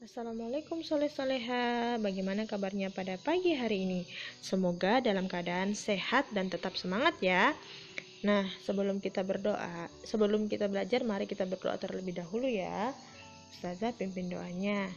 Assalamualaikum soleh-soleha, bagaimana kabarnya pada pagi hari ini? Semoga dalam keadaan sehat dan tetap semangat ya. Nah, sebelum kita belajar, mari kita berdoa terlebih dahulu ya. Ustazah pimpin doanya.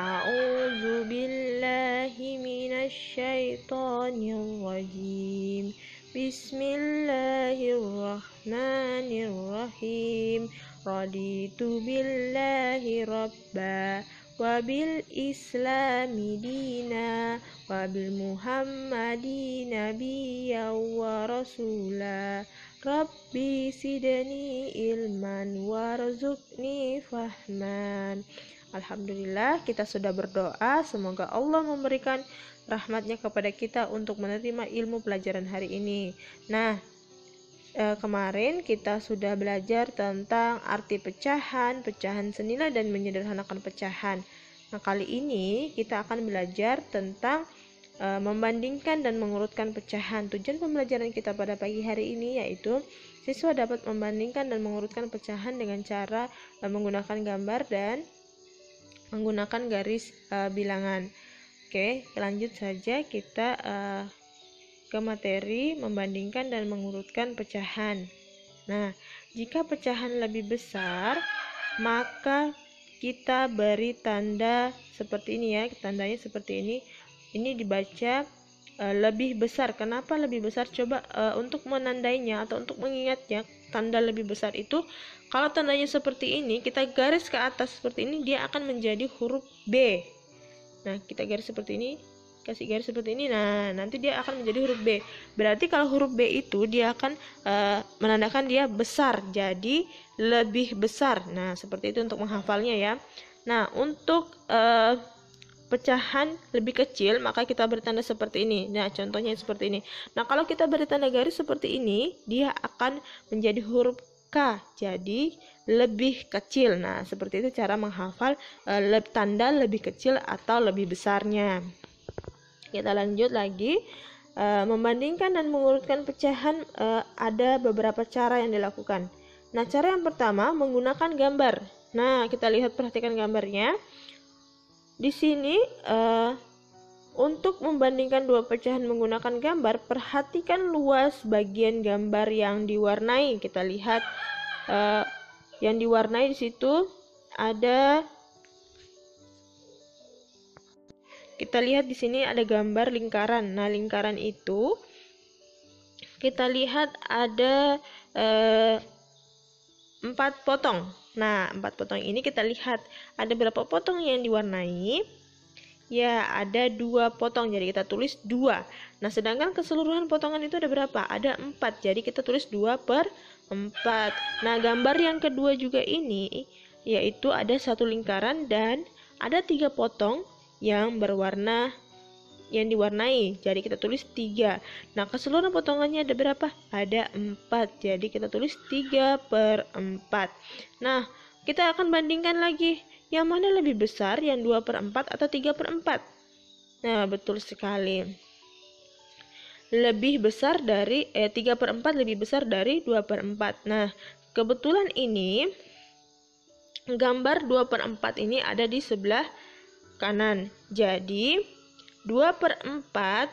A'udzu billahi minasy syaithanir rajim. Bismillahirrahmanirrahim. Raditu billahi rabba wa bil islami dina wa bil muhammadi nabiyya wa rasula. Rabbi sidni ilman warzuqni fahman. Alhamdulillah, kita sudah berdoa. Semoga Allah memberikan rahmatnya kepada kita untuk menerima ilmu pelajaran hari ini. Nah, kemarin kita sudah belajar tentang arti pecahan, pecahan senilai dan menyederhanakan pecahan. Nah, kali ini kita akan belajar tentang membandingkan dan mengurutkan pecahan. Tujuan pembelajaran kita pada pagi hari ini yaitu siswa dapat membandingkan dan mengurutkan pecahan dengan cara menggunakan gambar dan menggunakan garis bilangan. Oke, lanjut saja kita ke materi membandingkan dan mengurutkan pecahan. Nah, jika pecahan lebih besar, maka kita beri tanda seperti ini ya, tandanya seperti ini. Ini dibaca lebih besar. Kenapa lebih besar? Coba untuk menandainya atau untuk mengingatnya, tanda lebih besar itu kalau tandanya seperti ini, kita garis ke atas seperti ini, dia akan menjadi huruf B. Nah, kita garis seperti ini, kasih garis seperti ini. Nah, nanti dia akan menjadi huruf B. Berarti kalau huruf B itu dia akan menandakan dia besar, jadi lebih besar. Nah, seperti itu untuk menghafalnya ya. Nah, untuk pecahan lebih kecil, maka kita beri tanda seperti ini. Nah, contohnya seperti ini. Nah, kalau kita beri tanda garis seperti ini, dia akan menjadi huruf K, jadi lebih kecil. Nah, seperti itu cara menghafal tanda lebih kecil atau lebih besarnya. Kita lanjut lagi. Membandingkan dan mengurutkan pecahan ada beberapa cara yang dilakukan. Nah, cara yang pertama menggunakan gambar. Nah, kita lihat, perhatikan gambarnya. Di sini untuk membandingkan dua pecahan menggunakan gambar, perhatikan luas bagian gambar yang diwarnai. Kita lihat yang diwarnai di situ ada. Kita lihat di sini ada gambar lingkaran. Nah, lingkaran itu kita lihat ada 4 potong. Nah, 4 potong ini kita lihat ada berapa potong yang diwarnai? Ya, ada 2 potong, jadi kita tulis 2. Nah, sedangkan keseluruhan potongan itu ada berapa? Ada 4, jadi kita tulis 2/4. Nah, gambar yang kedua juga ini, yaitu ada 1 lingkaran dan ada 3 potong yang diwarnai, jadi kita tulis 3. Nah, keseluruhan potongannya ada berapa? Ada 4, jadi kita tulis 3/4. Nah, kita akan bandingkan lagi, yang mana lebih besar, yang 2/4 atau 3/4? Nah, betul sekali. Lebih besar dari 3/4 lebih besar dari 2/4. Nah, kebetulan ini gambar 2/4 ini ada di sebelah kanan. Jadi 2/4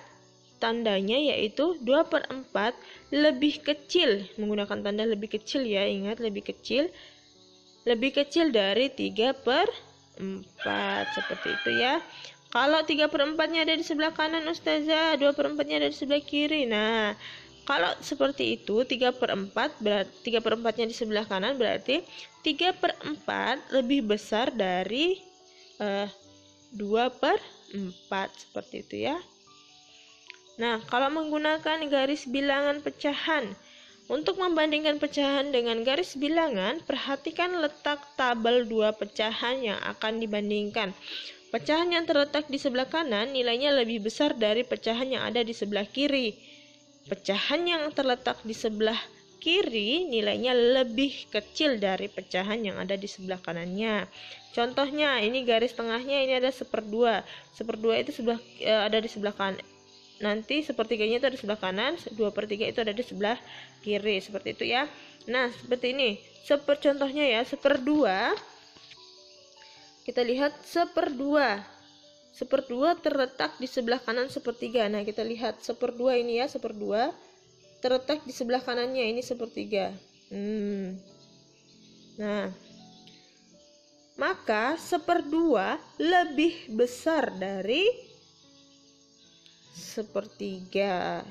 tandanya yaitu 2/4 lebih kecil, menggunakan tanda lebih kecil ya, ingat lebih kecil dari 3/4, seperti itu ya. Kalau 3/4-nya ada di sebelah kanan Ustazah, 2/4-nya ada di sebelah kiri. Nah, kalau seperti itu 3/4 berarti 3/4-nya di sebelah kanan, berarti 3/4 lebih besar dari 2/4, seperti itu ya. Nah, kalau menggunakan garis bilangan pecahan, untuk membandingkan pecahan dengan garis bilangan, perhatikan letak tabel 2 pecahan yang akan dibandingkan. Pecahan yang terletak di sebelah kanan nilainya lebih besar dari pecahan yang ada di sebelah kiri. Pecahan yang terletak di sebelah kiri nilainya lebih kecil dari pecahan yang ada di sebelah kanannya. Contohnya, ini garis tengahnya ini ada 1/2. 1/2 itu ada di sebelah kanan. Nanti sepertiganya itu ada di sebelah kanan, 2/3 itu ada di sebelah kiri, seperti itu ya. Nah, seperti ini. Contohnya ya, 1/2 kita lihat seperdua. Seperdua terletak di sebelah kanan sepertiga. Nah, kita lihat seperdua ini ya, seperdua terletak di sebelah kanannya, ini sepertiga. Nah, maka seperdua lebih besar dari sepertiga.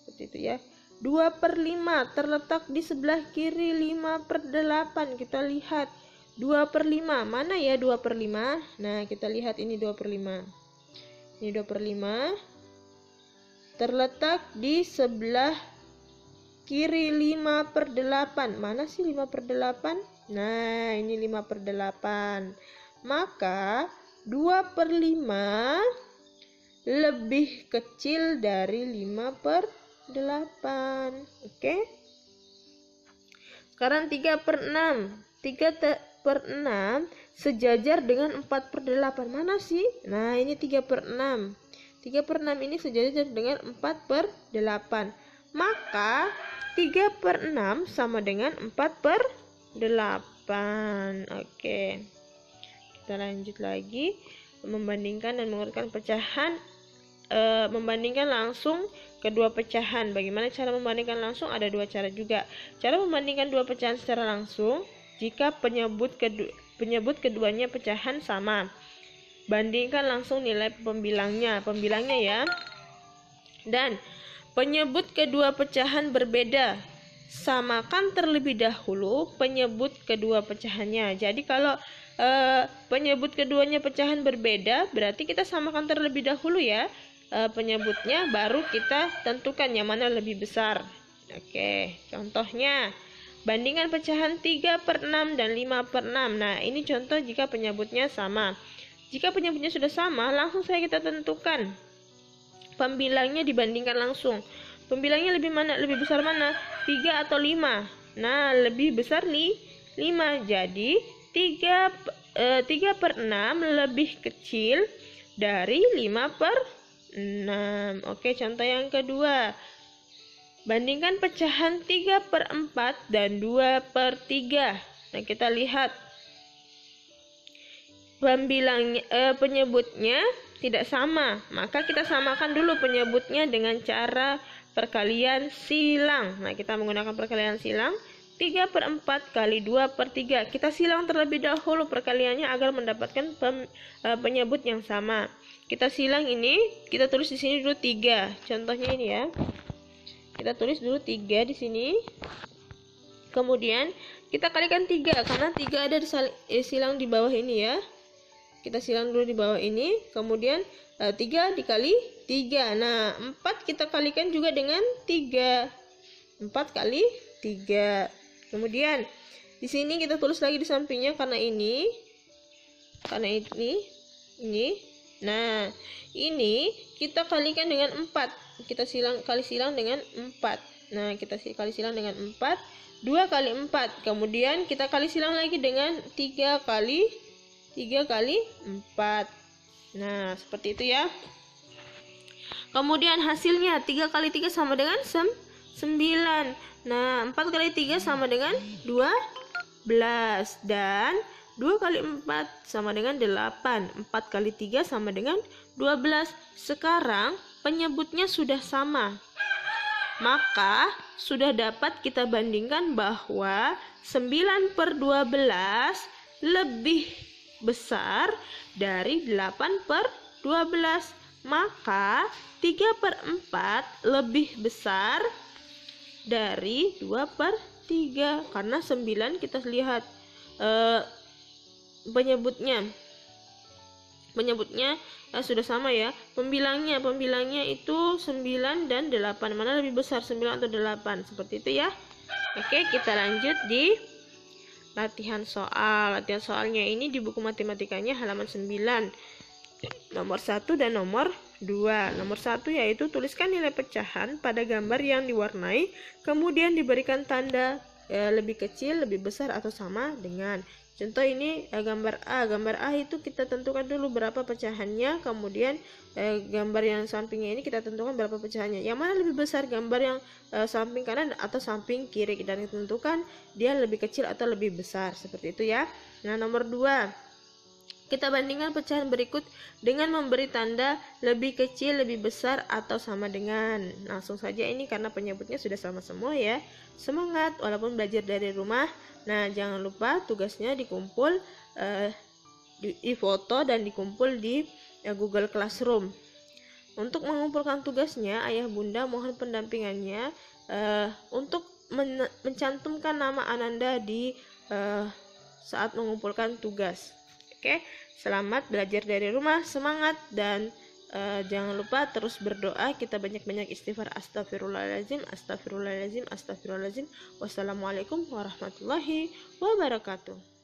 Seperti itu ya. 2/5 terletak di sebelah kiri 5/8. Kita lihat 2/5. Mana ya 2/5? Nah, kita lihat ini 2/5. Ini 2/5 terletak di sebelah kiri 5/8. Mana sih 5/8? Nah, ini 5/8. Maka 2/5 lebih kecil dari 5/8. Oke. Sekarang 3/6. 3/6 sejajar dengan 4/8. Mana sih? Nah, ini 3/6. 3/6 ini sejajar dengan 4/8. Maka 3/6 sama dengan 4/8. Oke. Kita lanjut lagi membandingkan dan mengurangi pecahan. Membandingkan langsung kedua pecahan. Bagaimana cara membandingkan langsung? Ada dua cara juga. Cara membandingkan dua pecahan secara langsung jika penyebut keduanya pecahan sama. Bandingkan langsung nilai pembilangnya ya. Dan penyebut kedua pecahan berbeda. Samakan terlebih dahulu penyebut kedua pecahannya. Jadi kalau penyebut keduanya pecahan berbeda, berarti kita samakan terlebih dahulu ya penyebutnya, baru kita tentukan yang mana lebih besar. Oke, contohnya bandingkan pecahan 3/6 dan 5/6. Nah, ini contoh jika penyebutnya sama. Jika penyebutnya sudah sama, langsung saja kita tentukan pembilangnya, dibandingkan langsung. Pembilangnya lebih besar mana? 3 atau 5? Nah, lebih besar 5. Jadi 3/6 lebih kecil dari 5/6. Oke, contoh yang kedua. Bandingkan pecahan 3/4 dan 2/3. Nah, kita lihat penyebutnya tidak sama. Maka kita samakan dulu penyebutnya dengan cara perkalian silang. Nah, kita menggunakan perkalian silang. 3/4 kali 2/3. Kita silang terlebih dahulu perkaliannya agar mendapatkan penyebut yang sama. Kita silang ini, kita tulis di sini dulu 3. Contohnya ini ya. Kita tulis dulu 3 di sini. Kemudian kita kalikan 3 karena 3 ada silang di bawah ini ya. Kita silang dulu di bawah ini. Kemudian 3 dikali 3. Nah, 4 kita kalikan juga dengan 3. 4 kali 3. Kemudian di sini kita tulis lagi di sampingnya karena ini. Nah, ini kita kalikan dengan 4. Kita kali silang dengan 4. Nah, kita kali silang dengan 4. 2 kali 4. Kemudian kita kali silang lagi dengan 3 kali 4. Nah, seperti itu ya. Kemudian hasilnya 3 kali 3 sama dengan 9. Nah, 4 kali 3 sama dengan 12. Dan 2 kali 4 sama dengan 8. 4 kali 3 sama dengan 12. Sekarang penyebutnya sudah sama. Maka sudah dapat kita bandingkan bahwa 9/12 lebih besar dari 8/12. Maka 3/4 lebih besar dari 2/3. Karena 9 kita lihat penyebutnya sudah sama ya. Pembilangnya itu 9 dan 8. Mana lebih besar, 9 atau 8? Seperti itu ya. Oke, kita lanjut di latihan soal. Latihan soalnya ini di buku matematikanya halaman 9. Nomor 1 dan nomor 2. Nomor 1 yaitu tuliskan nilai pecahan pada gambar yang diwarnai, kemudian diberikan tanda lebih kecil, lebih besar, atau sama dengan. Contoh ini gambar A. Gambar A itu kita tentukan dulu berapa pecahannya, kemudian gambar yang sampingnya ini kita tentukan berapa pecahannya. Yang mana lebih besar, gambar yang samping kanan atau samping kiri, dan ditentukan dia lebih kecil atau lebih besar. Seperti itu ya. Nah, nomor 2. Kita bandingkan pecahan berikut dengan memberi tanda lebih kecil, lebih besar, atau sama dengan. Langsung saja ini karena penyebutnya sudah sama semua ya. Semangat walaupun belajar dari rumah. Nah, jangan lupa tugasnya dikumpul, di foto dan dikumpul di Google Classroom. Untuk mengumpulkan tugasnya, ayah bunda mohon pendampingannya untuk mencantumkan nama Ananda di saat mengumpulkan tugas. Oke, selamat belajar dari rumah, semangat, dan jangan lupa terus berdoa. Kita banyak-banyak istighfar. Astagfirullahaladzim, astagfirullahaladzim, astagfirullahaladzim. Wassalamualaikum warahmatullahi wabarakatuh.